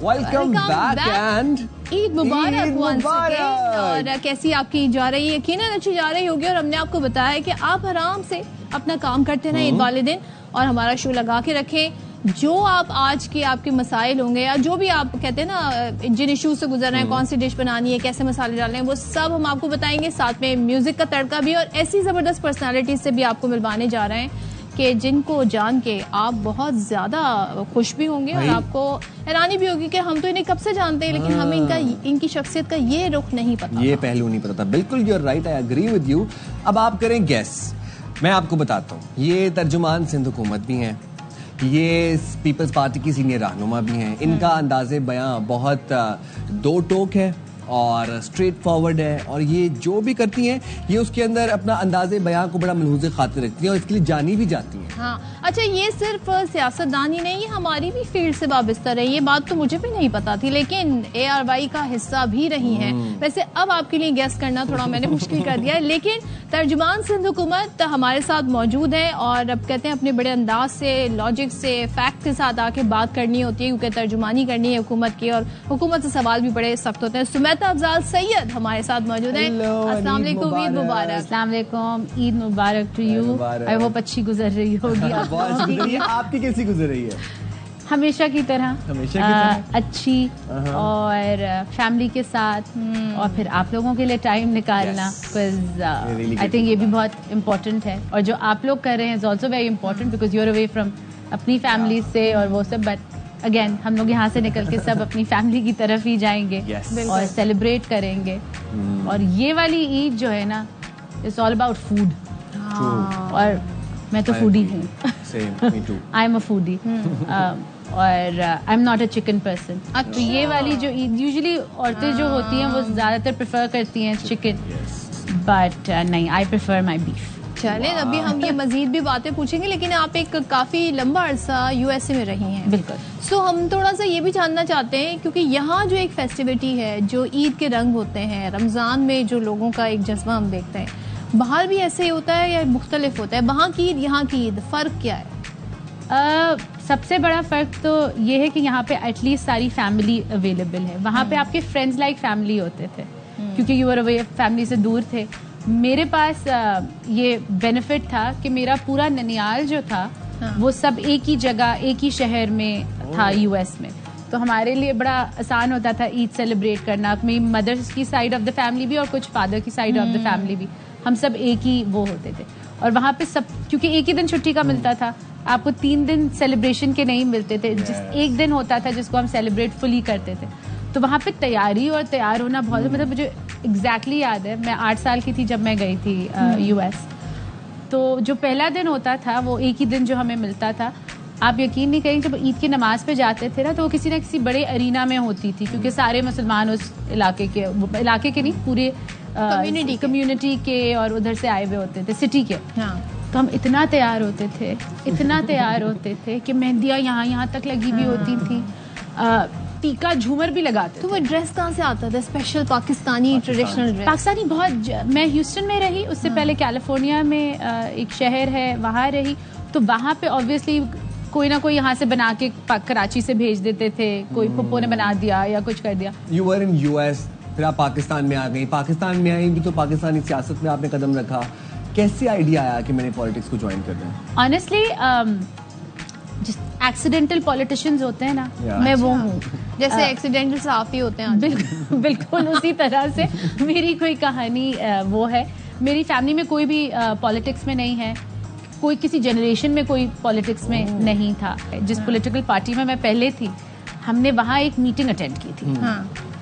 Welcome back and Eid Mubarak once again। और कैसी आपकी जा रही है? यकीनन अच्छी जा रही होगी। और हमने आपको बताया कि आप आराम से अपना काम करते रहें ईद वाले दिन और हमारा शो लगा के रखें। जो आप आज के आपके मसाइल होंगे या जो भी आप कहते हैं ना जिन इश्यूज से गुजर रहे हैं, कौन सी डिश बनानी है, कैसे मसाले डालने हैं, वो सब हम आपको बताएंगे। साथ में म्यूजिक का तड़का भी और ऐसी जबरदस्त पर्सनालिटी से भी आपको मिलवाने जा रहे हैं कि जिनको जान के आप बहुत ज्यादा खुश भी होंगे और आपको हैरानी भी होगी कि हम तो इन्हें कब से जानते हैं लेकिन हमें इनकी शख्सियत का ये रुख नहीं पता, ये पहलू नहीं पता था। बिल्कुल you are right, I agree with you. अब आप करें गेस, मैं आपको बताता हूँ। ये तर्जुमान सिंध हुकूमत भी हैं, ये पीपल्स पार्टी की सीनियर रहनुमा भी हैं। इनका अंदाज़े बयां बहुत दो टोक है और स्ट्रेट फॉरवर्ड है और ये जो भी करती हैं ये उसके अंदर अपना अंदाज़े बयां को बड़ा मलहूज़े खातिर रखती हैं और इसके लिए जानी भी जाती हैं। हाँ, अच्छा, ये सिर्फ सियासतदान ही नहीं, ये हमारी भी फील्ड से वाबस्ता रही। ये बात तो मुझे भी नहीं पता थी लेकिन ARY का हिस्सा भी रही हैं। वैसे अब आपके लिए गेस करना थोड़ा मैंने मुश्किल कर दिया है, लेकिन तर्जुमान सिंध हुकूमत हमारे साथ मौजूद है और अब कहते हैं अपने बड़े अंदाज से, लॉजिक से, फैक्ट के साथ आके बात करनी होती है क्योंकि तर्जुमानी करनी है हुकूमत की और हुकूमत से सवाल भी बड़े सख्त होते हैं। सुमैता अफजाल सैयद हमारे साथ मौजूद है। अस्सलाम वालेकुम, ईद मुबारक। अस्सलाम वालेकुम, ईद मुबारक टू यू। आई होप अच्छी गुजर रही होगी आपकी कैसी गुजर रही है? हमेशा की तरह, अच्छी और फैमिली के साथ और फिर आप लोगों के लिए टाइम निकालना, बिकॉज आई थिंक ये भी बहुत इम्पोर्टेंट है और जो आप लोग कर रहे हैं is also very important because you are away from अपनी फैमिली से और वो सब। बट अगेन हम लोग यहाँ से निकल के सब अपनी फैमिली की तरफ ही जाएंगे और सेलिब्रेट करेंगे। और ये वाली ईद जो है ना, इट्स ऑल अबाउट फूड। और मैं तो फूडी हूँ, आई एम अ फूडी और I am not a chicken person. तो ये वाली जो ईद, यूजुअली औरतें जो होती हैं वो ज़्यादातर प्रेफर करती हैं चिकन, बट नहीं, आई प्रेफर माई बीफ। चलें, अभी हम ये मजीद भी बातें पूछेंगे लेकिन आप एक काफ़ी लंबा अरसा USA में रही हैं। बिल्कुल। सो हम थोड़ा सा ये भी जानना चाहते हैं क्योंकि यहाँ जो एक फेस्टिविटी है, जो ईद के रंग होते हैं, रमज़ान में जो लोगों का एक जज्बा हम देखते हैं, बाहर भी ऐसे ही होता है या मुख्तलिफ होता है? वहाँ की ईद, यहाँ की ईद, फ़र्क क्या है? सबसे बड़ा फ़र्क तो ये है कि यहाँ पे एटलीस्ट सारी फैमिली अवेलेबल है। वहाँ पे आपके फ्रेंड्स लाइक फैमिली होते थे क्योंकि यू वर अवे, फैमिली से दूर थे। मेरे पास ये बेनिफिट था कि मेरा पूरा ननियाल जो था वो सब एक ही जगह, एक ही शहर में था US में। तो हमारे लिए बड़ा आसान होता था ईद सेलिब्रेट करना। मेरी मदर्स की साइड ऑफ द फैमिली भी और कुछ फादर की साइड ऑफ द फैमिली भी, हम सब एक ही वो होते थे। और वहाँ पे सब, क्योंकि एक ही दिन छुट्टी का मिलता था, आपको 3 दिन सेलिब्रेशन के नहीं मिलते थे। जिस एक दिन होता था जिसको हम सेलिब्रेट फुली करते थे। तो वहाँ पे तैयारी और तैयार होना बहुत, मतलब मुझे एग्जैक्टली याद है, मैं 8 साल की थी जब मैं गई थी US। तो जो पहला दिन होता था वो एक ही दिन जो हमें मिलता था, आप यकीन नहीं करेंगे, जब ईद की नमाज पे जाते थे ना तो वो किसी न किसी बड़े अरीना में होती थी क्योंकि सारे मुसलमान उस इलाके के नहीं, पूरे कम्युनिटी के और उधर से आए हुए होते थे, सिटी के। तो हम इतना तैयार होते थे कि मेहंदियाँ यहाँ तक लगी भी होती थी, टीका झूमर भी लगाते। तो वो ड्रेस कहाँ से आता था? Special Pakistani traditional dress? Pakistani बहुत, मैं ह्यूस्टन में रही, उससे पहले कैलिफोर्निया में एक शहर है वहाँ रही। तो वहाँ पे ऑब्वियसली कोई ना कोई यहाँ से बना के कराची से भेज देते थे, कोई फुप्पो ने बना दिया या कुछ कर दिया। You were in US, फिर आप पाकिस्तान में आ गई। पाकिस्तान में आई भी तो पाकिस्तानी सियासत में आपने कदम रखा। कैसे आइडिया आया कि मैंने पॉलिटिक्स को ज्वाइन करना है? ऑनेस्टली एक्सीडेंटल पॉलिटिशियंस होते हैं ना, मैं वो हूँ। जैसे एक्सीडेंटल साफ ही होते हैं। बिल्कुल उसी तरह से मेरी कोई कहानी वो है। मेरी फैमिली में कोई भी पॉलिटिक्स में नहीं है, कोई किसी जनरेशन में कोई पॉलिटिक्स में नहीं था। जिस पॉलिटिकल पार्टी में मैं पहले थी, हमने वहाँ एक मीटिंग अटेंड की थी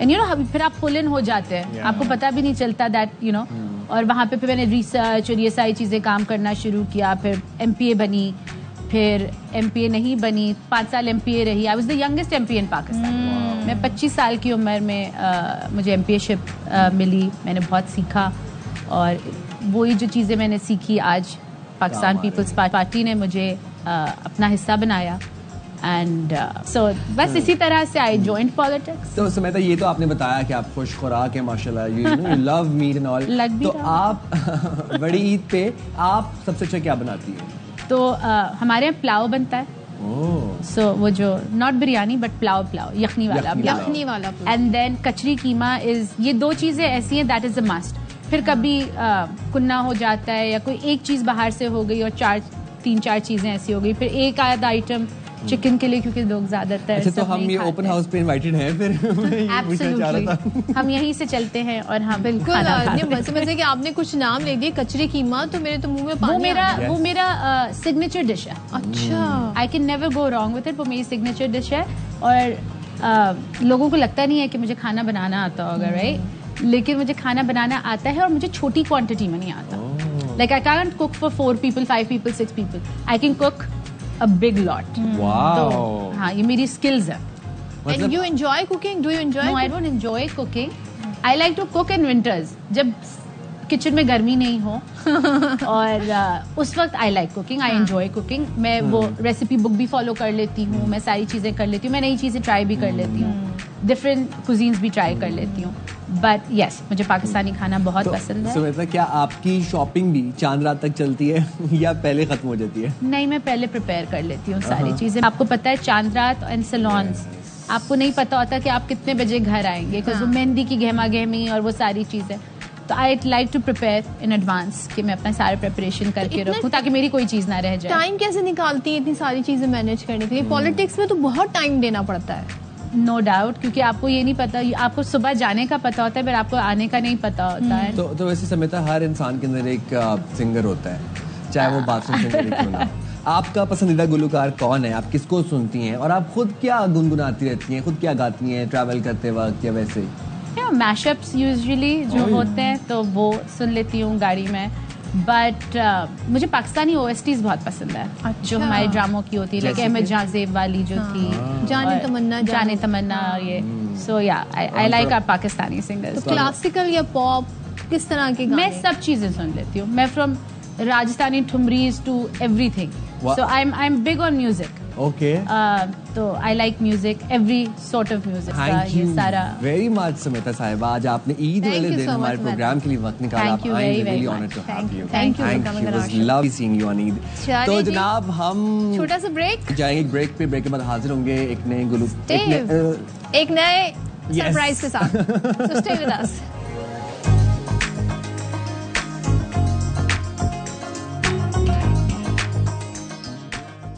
एंड यू नो, फिर आप पुल इन हो जाते हैं, आपको पता भी नहीं चलता दैट यू नो। और वहाँ पे फिर मैंने रिसर्च और ये सारी चीज़ें काम करना शुरू किया। फिर MPA बनी, फिर MPA नहीं बनी, 5 साल MPA रही। I was the youngest MPA इन पाकिस्तान। मैं 25 साल की उम्र में मुझे MPA-शिप मिली। मैंने बहुत सीखा और वही जो चीज़ें मैंने सीखी आज पाकिस्तान पीपल्स पार्टी ने मुझे अपना हिस्सा बनाया। एंड सो बस इसी तरह से आई जॉइंड पॉलिटिक्स। तो सुमैता, ये तो आपने बताया कि आप खुश खुराक है माशाल्लाह, you love meet and all. तो आप बड़ी ईद पे आप सबसे अच्छा क्या बनाती हैं? तो हमारे यहाँ पुलाव बनता है सो वो जो नॉट बिरयानी बट पुलाव यखनी वाला यखनी वाला एंड देन कचरी कीमा इज, ये दो चीजें ऐसी हैं दैट इज अ मस्ट। फिर कभी कुन्ना हो जाता है या कोई एक चीज बाहर से हो गई और 3-4 चीजें ऐसी हो गई, फिर एक आधा आइटम चिकन के लिए, क्योंकि लोग ज्यादातर अच्छा, तो हम ये ओपन हाउस पे इनवाइटेड हैं फिर? एब्सोल्युटली हम यहीं से चलते हैं और हम बिल्कुल मजे कि आपने कुछ नाम ले दिए, कचरी कीमा, तो मेरे तो मुंह में पानी वो मेरा सिग्नेचर डिश है। अच्छा, I can never go wrong with it, वो मेरी सिग्नेचर डिश है। और लोगों को लगता नहीं है कि मुझे खाना बनाना आता होगा, राइट, लेकिन मुझे खाना बनाना आता है और मुझे छोटी क्वांटिटी में नहीं आता। Like I can't cook for 4 people, 5 people, 6 people, I can cook a big lot. Wow. तो हाँ, ये मेरी skills है। And you enjoy cooking? Do you enjoy? No, I don't enjoy cooking. I like to cook in winters. जब kitchen में गर्मी नहीं हो और उस वक्त I like cooking. I enjoy cooking. मैं वो रेसिपी बुक भी फॉलो कर लेती हूँ, मैं सारी चीजें कर लेती हूँ, मैं नई चीजें ट्राई भी कर लेती हूँ, डिफरेंट कुजीन्स भी ट्राई कर लेती हूँ। बट यस, मुझे पाकिस्तानी खाना बहुत पसंद है। सुमित्रा, क्या आपकी शॉपिंग भी चांद रात तक चलती है या पहले खत्म हो जाती है? नहीं, मैं पहले प्रिपेयर कर लेती हूँ सारी चीजें। आपको पता है चांद रात एंड सैलून्स, आपको नहीं पता होता कि आप कितने बजे घर आएंगे, बिकॉज वो मेहंदी की गहमा गहमी और वो सारी चीजें। तो I like to prepare in advance कि मैं अपना सारा प्रिपरेशन करके रखूँ ताकि मेरी कोई चीज ना रह जाए। टाइम कैसे निकालती है इतनी सारी चीजें मैनेज करने के लिए? पॉलिटिक्स में तो बहुत टाइम देना पड़ता है। नो डाउट, क्योंकि आपको ये नहीं पता, आपको सुबह जाने का पता होता है पर आपको आने का नहीं पता होता है। तो वैसे समिता, हर इंसान के अंदर एक सिंगर होता है, चाहे वो बाथरूम सिंगर ही क्यों ना। आपका पसंदीदा गुलकार कौन है? आप किसको सुनती हैं और आप खुद क्या गुनगुनाती रहती हैं, खुद क्या गाती हैं ट्रैवल करते वक्त या वैसे? मैशअप्स यूजुअली जो होते हैं तो वो सुन लेती हूँ गाड़ी में। बट मुझे पाकिस्तानी OSTs बहुत पसंद है। अच्छा। जो हमारे ड्रामों की होती है, लाइक अहमद जाज़ेब वाली जो थी, जाने तमन्ना और ये। सो या I like our Pakistani singers. तो क्लासिकल या पॉप, किस तरह के गाने? मैं सब चीजें सुन लेती हूँ। मैं from Rajasthani thumris to everything, so I am big on music. Okay, तो I like music, every sort of music. Thank you very much Sumitra साहिबा, आज आपने ईद वाले दिन हमारे प्रोग्राम के लिए वक्त निकाला। Thank you very, very honoured to have you. Thank you, it was lovely seeing you on Eid. तो जनाब, हम छोटा सा ब्रेक जाएंगे, ब्रेक पे, ब्रेक के बाद हाजिर होंगे एक नए एक नए सरप्राइज के साथ। So stay with us.